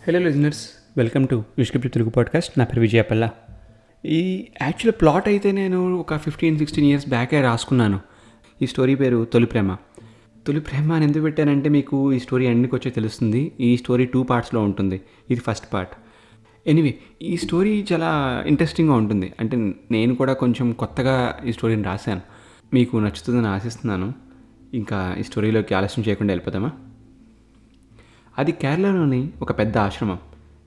Hello listeners, welcome to విష్కృప్తి Telugu podcast. నా పేరు విజయపల్ల. ఈ యాక్చువల్ ప్లాట్ అయితే నేను ఒక 15-16 ఇయర్స్ బ్యాకే రాసుకున్నాను. ఈ స్టోరీ పేరు తొలి ప్రేమ. తొలి ప్రేమ అని ఎందుకు పెట్టానంటే మీకు ఈ స్టోరీ ఎండ్కి వచ్చే తెలుస్తుంది. ఈ స్టోరీ 2 పార్ట్స్లో ఉంటుంది. ఇది ఫస్ట్ పార్ట్. ఎనీవే, ఈ స్టోరీ చాలా ఇంట్రెస్టింగ్గా ఉంటుంది. అంటే నేను కూడా కొంచెం కొత్తగా ఈ స్టోరీని రాశాను. మీకు నచ్చుతుందని ఆశిస్తున్నాను. ఇంకా ఈ స్టోరీలోకి ఆలస్యం చేయకుండా వెళ్ళిపోదామా? అది కేరళలోని ఒక పెద్ద ఆశ్రమం.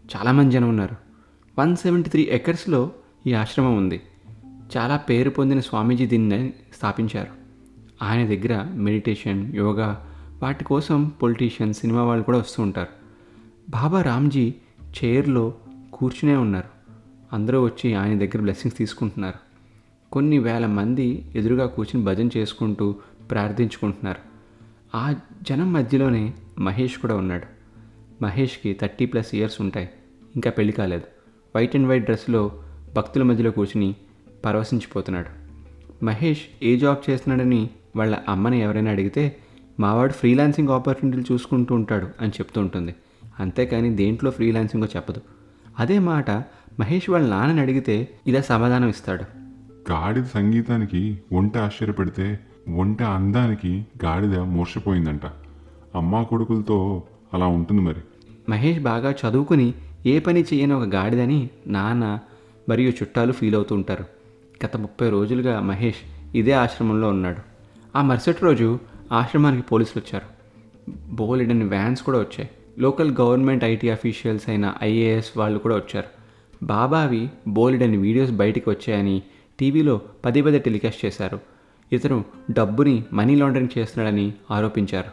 చాలామంది జనం ఉన్నారు. 173 ఎకర్స్లో ఈ ఆశ్రమం ఉంది. చాలా పేరు పొందిన స్వామీజీ దీన్ని స్థాపించారు. ఆయన దగ్గర మెడిటేషన్, యోగా వాటి కోసం పొలిటీషియన్స్, సినిమా వాళ్ళు కూడా వస్తూ ఉంటారు. బాబా రామ్జీ చైర్లో కూర్చునే ఉన్నారు. అందరూ వచ్చి ఆయన దగ్గర బ్లెస్సింగ్స్ తీసుకుంటున్నారు. కొన్ని వేల మంది ఎదురుగా కూర్చుని భజన చేసుకుంటూ ప్రార్థించుకుంటున్నారు. ఆ జనం మధ్యలోనే మహేష్ కూడా ఉన్నాడు. మహేష్కి 30+ ఇయర్స్ ఉంటాయి. ఇంకా పెళ్లి కాలేదు. వైట్ అండ్ వైట్ డ్రెస్లో భక్తుల మధ్యలో కూర్చుని పరవశించిపోతున్నాడు. మహేష్ ఏ జాబ్ చేస్తున్నాడని వాళ్ళ అమ్మని ఎవరైనా అడిగితే మావాడు ఫ్రీలాన్సింగ్ ఆపర్చునిటీలు చూసుకుంటూ ఉంటాడు అని చెప్తూ ఉంటుంది. అంతేకాని దేంట్లో ఫ్రీలాన్సింగో చెప్పదు. అదే మాట మహేష్ వాళ్ళ నాన్నని అడిగితే ఇలా సమాధానం ఇస్తాడు. గాడిద సంగీతానికి ఒంటె ఆశ్చర్యపడితే ఒంటె అందానికి గాడిద మూర్ఛపోయిందంట. అమ్మా కొడుకులతో అలా ఉంటుంది మరి. మహేష్ బాగా చదువుకుని ఏ పని చేయని ఒక గాడిదని నాన్న మరియు చుట్టాలు ఫీల్ అవుతూ ఉంటారు. గత 30 రోజులుగా మహేష్ ఇదే ఆశ్రమంలో ఉన్నాడు. ఆ మరుసటి రోజు ఆశ్రమానికి పోలీసులు వచ్చారు. బోలెడన్ని వ్యాన్స్ కూడా వచ్చాయి. లోకల్ గవర్నమెంట్ ఐటీ అఫీషియల్స్ అయిన IAS వాళ్ళు కూడా వచ్చారు. బాబావి బోలెడన్ని వీడియోస్ బయటికి వచ్చాయని టీవీలో పదే టెలికాస్ట్ చేశారు. ఇతను డబ్బుని మనీ లాండరింగ్ చేస్తున్నాడని ఆరోపించారు.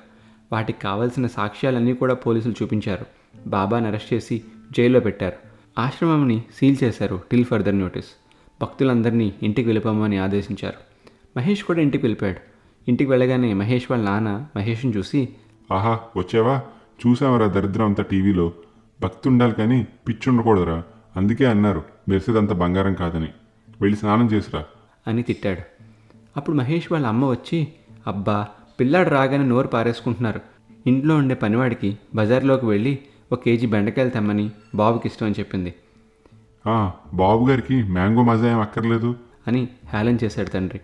వాటికి కావాల్సిన సాక్ష్యాలన్నీ కూడా పోలీసులు చూపించారు. బాబాని అరెస్ట్ చేసి జైల్లో పెట్టారు. ఆశ్రమంని సీల్ చేశారు టిల్ ఫర్దర్ నోటీస్. భక్తులందరినీ ఇంటికి వెళ్ళిపోమని ఆదేశించారు. మహేష్ కూడా ఇంటికి వెళ్ళిపోయాడు. ఇంటికి వెళ్ళగానే మహేష్ వాళ్ళ నాన్న మహేష్ని చూసి, ఆహా వచ్చావా, చూసావరా దరిద్రం అంతా టీవీలో. భక్తి ఉండాలి కానీ పిచ్చి ఉండకూడదురా. అందుకే అన్నారు మెరిసేదంత బంగారం కాదని. వెళ్ళి స్నానం చేసిరా అని తిట్టాడు. అప్పుడు మహేష్ వాళ్ళ అమ్మ వచ్చి, అబ్బా పిల్లాడు రాగానే నోరు పారేసుకుంటున్నారు. ఇంట్లో ఉండే పనివాడికి బజార్లోకి వెళ్ళి 1 కేజీ బెండకాయలు తెమ్మని బాబుకి ఇష్టం అని చెప్పింది. బాబు గారికి మ్యాంగో మజా ఏం అక్కర్లేదు అని హేళన చేశాడు తండ్రి.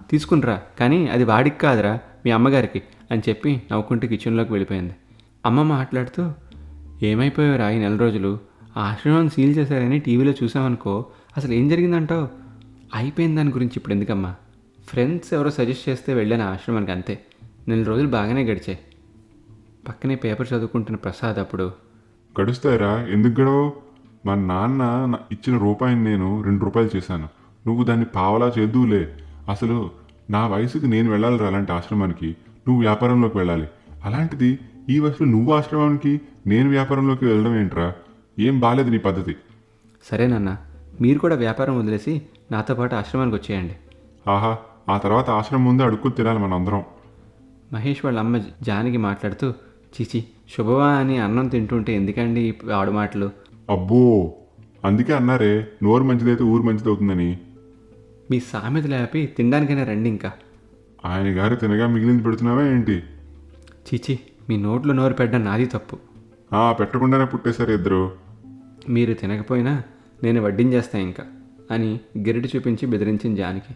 తీసుకునిరా, కానీ అది వాడికి కాదురా, మీ అమ్మగారికి అని చెప్పి నవ్వుకుంటూ కిచెన్లోకి వెళ్ళిపోయింది. అమ్మ మాట్లాడుతూ, ఏమైపోయావురా ఈ 4 రోజులు? ఆ ఆశ్రమాన్ని సీల్ చేశారని టీవీలో చూసామనుకో, అసలు ఏం జరిగిందంటావు? అయిపోయిన దాని గురించి ఇప్పుడు ఎందుకమ్మా? ఫ్రెండ్స్ ఎవరో సజెస్ట్ చేస్తే వెళ్ళాను ఆశ్రమానికి, అంతే. 4 రోజులు బాగానే గడిచాయి. పక్కనే పేపర్ చదువుకుంటున్న ప్రసాద్ అప్పుడు, గడుస్తాయిరా, ఎందుకు గడవో? మా నాన్న ఇచ్చిన రూపాయిని నేను 2 రూపాయలు చేశాను. నువ్వు దాన్ని పావలా చేద్దువులే. అసలు నా వయసుకి నేను వెళ్ళాలిరా అలాంటి ఆశ్రమానికి. నువ్వు వ్యాపారంలోకి వెళ్ళాలి. అలాంటిది ఈ వయసులో నువ్వు ఆశ్రమానికి, నేను వ్యాపారంలోకి వెళ్ళడం ఏంట్రా? ఏం బాలేదు నీ పద్ధతి. సరేనన్నా, మీరు కూడా వ్యాపారం వదిలేసి నాతో పాటు ఆశ్రమానికి వచ్చేయండి. ఆహా, ఆ తర్వాత ఆశ్రమం ముందే అడుక్కుని తినాలి మనందరం. మహేష్ వాళ్ళ అమ్మ జానకి మాట్లాడుతూ, చీచి శుభవా అని అన్నం తింటుంటే ఎందుకండి ఆడు మాటలు? అబ్బో, అందుకే అన్నారే నోరు మంచిదైతే ఊరు మంచిదవుతుందని. మీ సామెత లేపి తినడానికైనా రండి. ఇంకా ఆయన గారు తినగా మిగిలింది పెడుతున్నావా ఏంటి? చీచి, మీ నోట్లో నోరు పెట్టడం నాది తప్పు. పెట్టకుండానే పుట్టేశారు ఇద్దరు. మీరు తినకపోయినా నేను వడ్డించేస్తా ఇంకా అని గిరిటి చూపించి బెదిరించిన జానకి.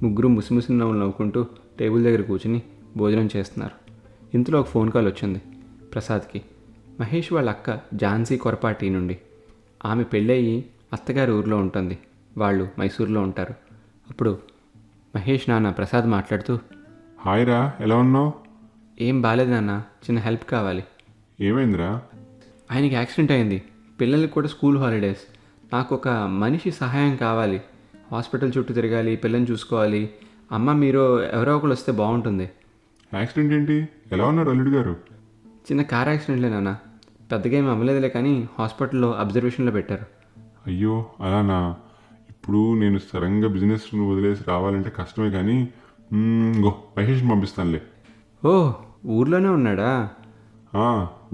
ముగ్గురు ముసిముసి నవ్వులు నవ్వుకుంటూ టేబుల్ దగ్గర కూర్చుని భోజనం చేస్తున్నారు. ఇంతలో ఒక ఫోన్ కాల్ వచ్చింది ప్రసాద్కి. మహేష్ వాళ్ళ అక్క ఝాన్సీ కొరపాటి నుండి. ఆమె పెళ్ళయి అత్తగారి ఊరిలో ఉంటుంది. వాళ్ళు మైసూర్లో ఉంటారు. అప్పుడు మహేష్ నాన్న ప్రసాద్ మాట్లాడుతూ, హాయ్ రా, ఎలా ఉన్నావు? ఏం బాలేదు నాన్న, చిన్న హెల్ప్ కావాలి. ఏమైందిరా? ఆయనకి యాక్సిడెంట్ అయింది. పిల్లలకి కూడా స్కూల్ హాలిడేస్. నాకు ఒక మనిషి సహాయం కావాలి. హాస్పిటల్ చుట్టూ తిరగాలి, పిల్లని చూసుకోవాలి. అమ్మ మీరు ఎవరో ఒకరు వస్తే బాగుంటుంది. యాక్సిడెంట్ ఏంటి? ఎలా ఉన్నారు అల్లుడు గారు? చిన్న కార్ యాక్సిడెంట్లే నాన్న, పెద్దగా ఏమి అవ్వలేదులే, కానీ హాస్పిటల్లో అబ్జర్వేషన్లో పెట్టారు. అయ్యో అలానా? ఇప్పుడు నేను సడన్గా బిజినెస్ వదిలేసి రావాలంటే కష్టమే, కానీ గో మహేష్ని పంపిస్తానులే. ఓ, ఊర్లోనే ఉన్నాడా?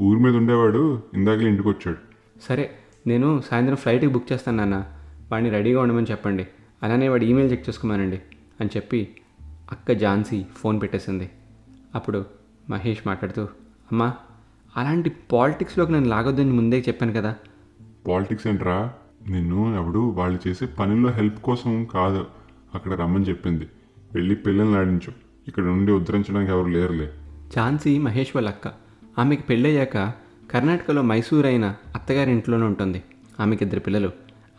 ఊరి మీద ఉండేవాడు, ఇందాకలే ఇంటికి వచ్చాడు. సరే, నేను సాయంత్రం ఫ్లైట్కి బుక్ చేస్తాను నాన్న. వాడిని రెడీగా ఉండమని చెప్పండి. అలానే వాడి ఈమెయిల్ చెక్ చేసుకోమనండి అని చెప్పి అక్క ఝాన్సీ ఫోన్ పెట్టేసింది. అప్పుడు మహేష్ మాట్లాడుతూ, అమ్మా అలాంటి పాలిటిక్స్లోకి నన్ను లాగొద్దని ముందే చెప్పాను కదా. పాలిటిక్స్ ఏంట్రా? నిన్ను ఎవడు వాళ్ళు చేసే పనుల్లో హెల్ప్ కోసం కాదు అక్కడ రమ్మని చెప్పింది. వెళ్ళి పిల్లల్ని ఆడించు. ఇక్కడ నుండి ఉద్ధరించడానికి ఎవరు లేరులే. ఝాన్సీ మహేష్ వాళ్ళ అక్క. ఆమెకి పెళ్ళయ్యాక కర్ణాటకలో మైసూర్ అయిన అత్తగారి ఇంట్లోనే ఉంటుంది. ఆమెకి 2 పిల్లలు.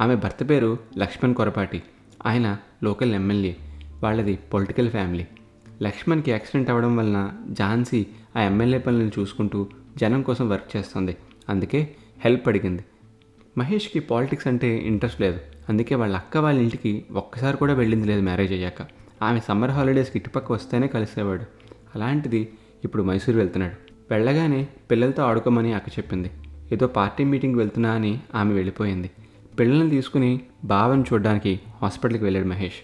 ఆమె భర్త పేరు లక్ష్మణ్ కొరపాటి. ఆయన లోకల్ ఎమ్మెల్యే. వాళ్ళది పొలిటికల్ ఫ్యామిలీ. లక్ష్మణ్కి యాక్సిడెంట్ అవ్వడం వలన ఝాన్సీ ఆ ఎమ్మెల్యే పనులను చూసుకుంటూ జనం కోసం వర్క్ చేస్తుంది. అందుకే హెల్ప్ అడిగింది. మహేష్కి పాలిటిక్స్ అంటే ఇంట్రెస్ట్ లేదు. అందుకే వాళ్ళ అక్క వాళ్ళ ఇంటికి ఒక్కసారి కూడా వెళ్ళింది లేదు మ్యారేజ్ అయ్యాక. ఆమె సమ్మర్ హాలిడేస్కి ఇటుపక్క వస్తేనే కలిసేవాడు. అలాంటిది ఇప్పుడు మైసూర్ వెళ్తున్నాడు. వెళ్ళగానే పిల్లలతో ఆడుకోమని అక్క చెప్పింది. ఏదో పార్టీ మీటింగ్కి వెళ్తున్నా అని ఆమె వెళ్ళిపోయింది. పిల్లల్ని తీసుకుని బావని చూడడానికి హాస్పిటల్కి వెళ్ళాడు మహేష్.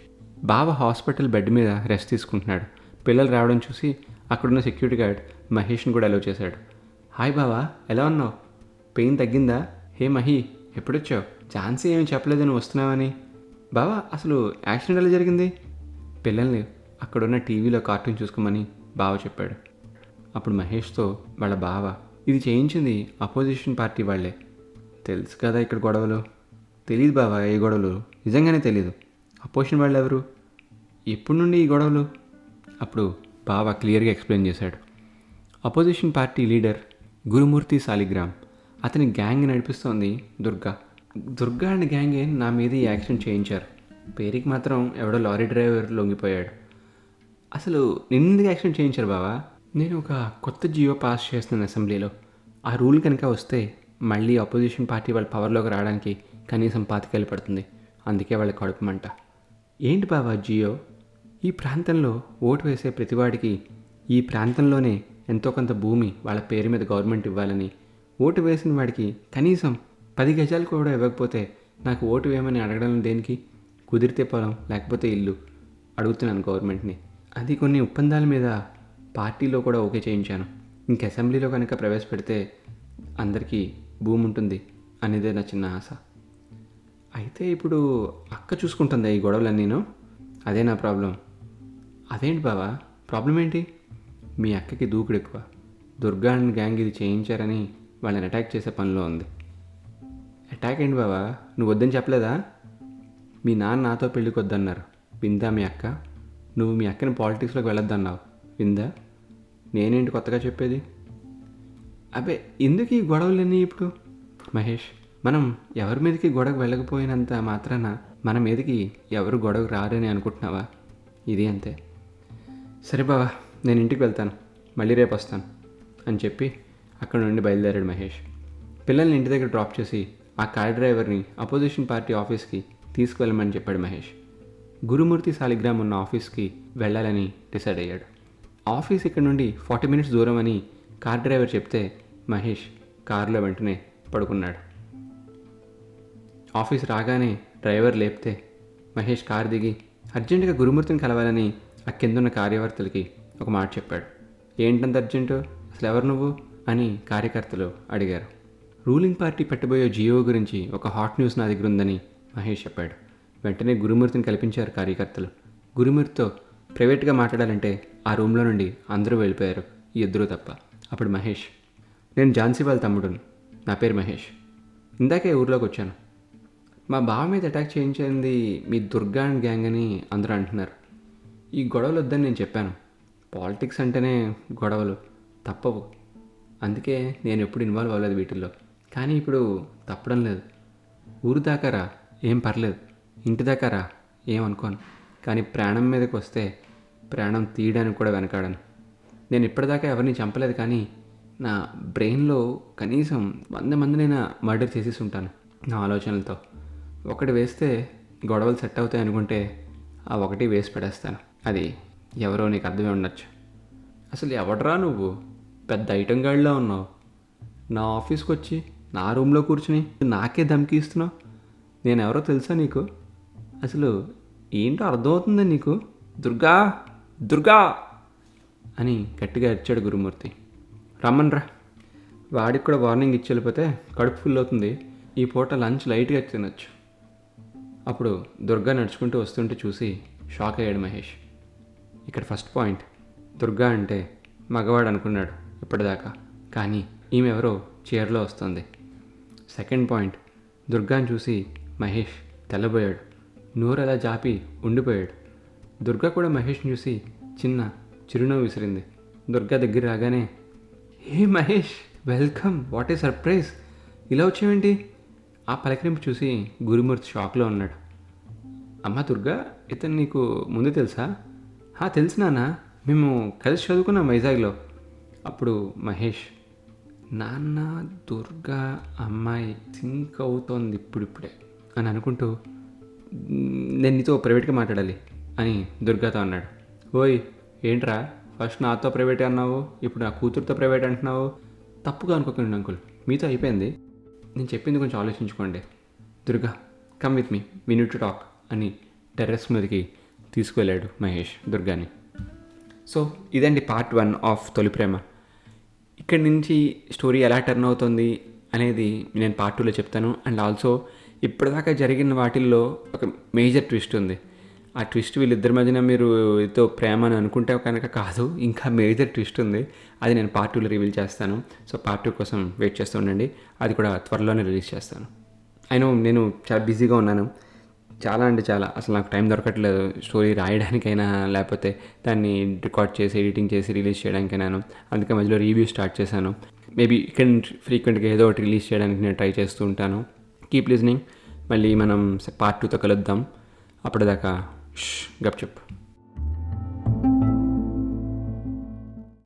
బావ హాస్పిటల్ బెడ్ మీద రెస్ట్ తీసుకుంటున్నాడు. పిల్లలు రావడం చూసి అక్కడున్న సెక్యూరిటీ గార్డ్ మహేష్ని కూడా అలౌ చేశాడు. హాయ్ బావా, ఎలా ఉన్నావు? పెయిన్ తగ్గిందా? హే మహి, ఎప్పుడొచ్చావు? ఝాన్సీ ఏమి చెప్పలేదు నువ్వు వస్తున్నావని. బావా, అసలు యాక్సిడెంట్ ఎలా జరిగింది? పిల్లల్ని అక్కడున్న టీవీలో కార్టూన్ చూసుకోమని బావ చెప్పాడు. అప్పుడు మహేష్తో వాళ్ళ బావ, ఇది చేయించింది అపోజిషన్ పార్టీ వాళ్ళే. తెలుసు కదా ఇక్కడ గొడవలు. తెలీదు బావ ఏ గొడవలు, నిజంగానే తెలీదు. అపోజిషన్ వాళ్ళు ఎవరు? ఎప్పటి నుండి ఈ గొడవలు? అప్పుడు బావ క్లియర్గా ఎక్స్ప్లెయిన్ చేశాడు. అపోజిషన్ పార్టీ లీడర్ గురుమూర్తి సాలిగ్రామ్. అతని గ్యాంగ్ నడిపిస్తోంది దుర్గా. దుర్గా అండ్ గ్యాంగే నా మీద ఈ యాక్సిడెంట్ చేయించారు. పేరుకి మాత్రం ఎవడో లారీ డ్రైవర్ లొంగిపోయాడు. అసలు నిన్నది యాక్సిడెంట్ చేయించారు బావా. నేను ఒక కొత్త జియో పాస్ చేస్తున్నాను అసెంబ్లీలో. ఆ రూల్ కనుక వస్తే మళ్ళీ అపోజిషన్ పార్టీ వాళ్ళ పవర్లోకి రావడానికి కనీసం 25 ఏళ్ళు పడుతుంది. అందుకే వాళ్ళకి కడుపుమంట. ఏంటి బావా జియో? ఈ ప్రాంతంలో ఓటు వేసే ప్రతివాడికి ఈ ప్రాంతంలోనే ఎంతో కొంత భూమి వాళ్ళ పేరు మీద గవర్నమెంట్ ఇవ్వాలని, ఓటు వేసిన వాడికి కనీసం 10 గజాలు కూడా ఇవ్వకపోతే నాకు ఓటు వేయమని అడగడం దేనికి? కుదిరితే పొలం, లేకపోతే ఇల్లు అడుగుతున్నాను గవర్నమెంట్ని. అది కొన్ని ఒప్పందాల మీద పార్టీలో కూడా ఓకే చేయించాను. ఇంక అసెంబ్లీలో కనుక ప్రవేశపెడితే అందరికీ భూమి ఉంటుంది అనేదే నా చిన్న ఆశ. అయితే ఇప్పుడు అక్క చూసుకుంటుందా ఈ గొడవలన్నీను? అదే నా ప్రాబ్లం. అదేంటి బావా, ప్రాబ్లం ఏంటి? మీ అక్కకి దూకుడు ఎక్కువ. దుర్గా అండ్ గ్యాంగ్ ఇది చేయించారని వాళ్ళని అటాక్ చేసే పనిలో ఉంది. అటాక్ ఏంటి బావా, నువ్వు వద్దని చెప్పలేదా? మీ నాన్న నాతో పెళ్ళికి వద్దన్నారు, విందా మీ అక్క? నువ్వు మీ అక్కని పాలిటిక్స్లోకి వెళ్ళొద్దన్నావు, విందా? నేనేంటి కొత్తగా చెప్పేది? అబ్బే, ఎందుకు ఈ గొడవలన్నీ ఇప్పుడు? మహేష్, మనం ఎవరి మీదకి గొడవకు వెళ్ళకపోయినంత మాత్రాన మన మీదకి ఎవరు గొడవకు రారని అనుకుంటున్నావా? ఇది అంతే. సరే బావా, నేను ఇంటికి వెళ్తాను, మళ్ళీ రేపు వస్తాను అని చెప్పి అక్కడ నుండి బయలుదేరాడు మహేష్. పిల్లల్ని ఇంటి దగ్గర డ్రాప్ చేసి ఆ కార్ డ్రైవర్ని అపోజిషన్ పార్టీ ఆఫీస్కి తీసుకువెళ్ళమని చెప్పాడు మహేష్. గురుమూర్తి సాలిగ్రామ్ ఉన్న ఆఫీస్కి వెళ్ళాలని డిసైడ్ అయ్యాడు. ఆఫీస్ ఇక్కడ నుండి 40 మినిట్స్ దూరం అని కార్ డ్రైవర్ చెప్తే మహేష్ కారులో వెంటనే పడుకున్నాడు. ఆఫీస్ రాగానే డ్రైవర్ లేపితే మహేష్ కారు దిగి అర్జెంటుగా గురుమూర్తిని కలవాలని ఆ కిందున్న కార్యకర్తలకి ఒక మాట చెప్పాడు. ఏంటంత అర్జెంటు, అసలు ఎవరు నువ్వు అని కార్యకర్తలు అడిగారు. రూలింగ్ పార్టీ పెట్టబోయే జియో గురించి ఒక హాట్ న్యూస్ నా దగ్గర ఉందని మహేష్ చెప్పాడు. వెంటనే గురుమూర్తిని కల్పించారు కార్యకర్తలు. గురుమూర్తితో ప్రైవేట్గా మాట్లాడాలంటే ఆ రూమ్లో నుండి అందరూ వెళ్ళిపోయారు, ఈ ఇద్దరూ తప్ప. అప్పుడు మహేష్, నేను ఝాన్సీ వాళ్ళ తమ్ముడును, నా పేరు మహేష్. ఇందాకే ఊర్లోకి వచ్చాను. మా బావ మీద అటాక్ చేయించింది మీ దుర్గా అండ్ గ్యాంగ్ అని అందరూ అంటున్నారు. ఈ గొడవలు వద్దని నేను చెప్పాను. పాలిటిక్స్ అంటేనే గొడవలు తప్పవు. అందుకే నేను ఎప్పుడు ఇన్వాల్వ్ అవ్వలేదు వీటిల్లో. కానీ ఇప్పుడు తప్పడం లేదు. ఊరు దాకారా ఏం పర్లేదు, ఇంటి దాకారా ఏమనుకోను. కానీ ప్రాణం మీదకి వస్తే ప్రాణం తీయడానికి కూడా వెనకాడను. నేను ఇప్పటిదాకా ఎవరిని చంపలేదు, కానీ నా బ్రెయిన్లో కనీసం 100 మందినైనా మర్డర్ చేసేసి ఉంటాను నా ఆలోచనలతో. ఒకటి వేస్తే గొడవలు సెట్ అవుతాయి అనుకుంటే ఆ ఒకటి వేసి పడేస్తాను. అది ఎవరో నీకు అర్థమే ఉండొచ్చు. అసలు ఎవడరా నువ్వు, పెద్ద ఐటమ్ గాడిలా ఉన్నావు. నా ఆఫీస్కి వచ్చి నా రూమ్లో కూర్చుని నాకే ధమ్కి ఇస్తున్నావు. నేను ఎవరో తెలుసా నీకు? అసలు ఏంటో అర్థమవుతుందా నీకు? దుర్గా, దుర్గా అని గట్టిగా అరిచాడు గురుమూర్తి. రమ్మన్రా. వాడికి కూడా వార్నింగ్ ఇచ్చి వెళ్ళిపోతే కడుపు ఫుల్ అవుతుంది. ఈ పూట లంచ్ లైట్గా తినొచ్చు. అప్పుడు దుర్గా నడుచుకుంటూ వస్తుంటే చూసి షాక్ అయ్యాడు మహేష్. ఇక్కడ ఫస్ట్ పాయింట్, దుర్గా అంటే మగవాడు అనుకున్నాడు ఇప్పటిదాకా. కానీ ఈమె ఎవరో చీరలో వస్తుంది. సెకండ్ పాయింట్, దుర్గాని చూసి మహేష్ తెల్లబోయాడు, నోరు అలా జాపి ఉండిపోయాడు. దుర్గా కూడా మహేష్ని చూసి చిన్న చిరునవ్వు విసిరింది. దుర్గా దగ్గర రాగానే, hey Mahesh, welcome, what a surprise, ఇలా వచ్చావేంటి? ఆ పలకరింపు చూసి గురుమూర్తి షాక్లో ఉన్నాడు. అమ్మ దుర్గా, ఇతను నీకు ముందు తెలుసా? తెలుసు నాన్న, మేము కలిసి చదువుకున్నాం వైజాగ్లో. అప్పుడు మహేష్, నాన్న దుర్గా అమ్మాయి థింక్ అవుతోంది ఇప్పుడిప్పుడే అని అనుకుంటూ, నేను నీతో ప్రైవేట్గా మాట్లాడాలి అని దుర్గాతో అన్నాడు. ఓయ్ ఏంట్రా, ఫస్ట్ నాతో ప్రైవేట్ అన్నావు, ఇప్పుడు నా కూతురుతో ప్రైవేట్ అంటున్నావు. తప్పుగా అనుకోకండి అంకుల్, మీతో అయిపోయింది, నేను చెప్పింది కొంచెం ఆలోచించుకోండి. Durga, come with me, we need to talk అని టెర్రస్ మీదకి తీసుకువెళ్ళాడు మహేష్ దుర్గాని. సో ఇదండి పార్ట్ 1 ఆఫ్ తొలి ప్రేమ. ఇక్కడి నుంచి స్టోరీ ఎలా టర్న్ అవుతుంది అనేది నేను పార్ట్ 2లో చెప్తాను. అండ్ ఆల్సో ఇప్పటిదాకా జరిగిన వాటిల్లో ఒక మేజర్ ట్విస్ట్ ఉంది. ఆ ట్విస్ట్ వీళ్ళిద్దరి మధ్యన మీరు ఏదో ప్రేమ అని అనుకుంటే కనుక కాదు, ఇంకా మేజర్ ట్విస్ట్ ఉంది. అది నేను పార్ట్ 2లో రివీల్ చేస్తాను. సో పార్ట్ 2 కోసం వెయిట్ చేస్తూ ఉండండి, అది కూడా త్వరలోనే రిలీజ్ చేస్తాను. అయినో నేను చాలా బిజీగా ఉన్నాను, చాలా అంటే చాలా, అసలు నాకు టైం దొరకట్లేదు స్టోరీ రాయడానికైనా లేకపోతే దాన్ని రికార్డ్ చేసి ఎడిటింగ్ చేసి రిలీజ్ చేయడానికైనాను. అందుకే మధ్యలో రివ్యూ స్టార్ట్ చేశాను. మేబీ ఇక్కడ ఫ్రీక్వెంట్గా ఏదో ఒకటి రిలీజ్ చేయడానికి నేను ట్రై చేస్తూ ఉంటాను. Keep listening. మళ్ళీ మనం పార్ట్ 2తో కలుద్దాం. అప్పటిదాకా గప్ చెప్పు.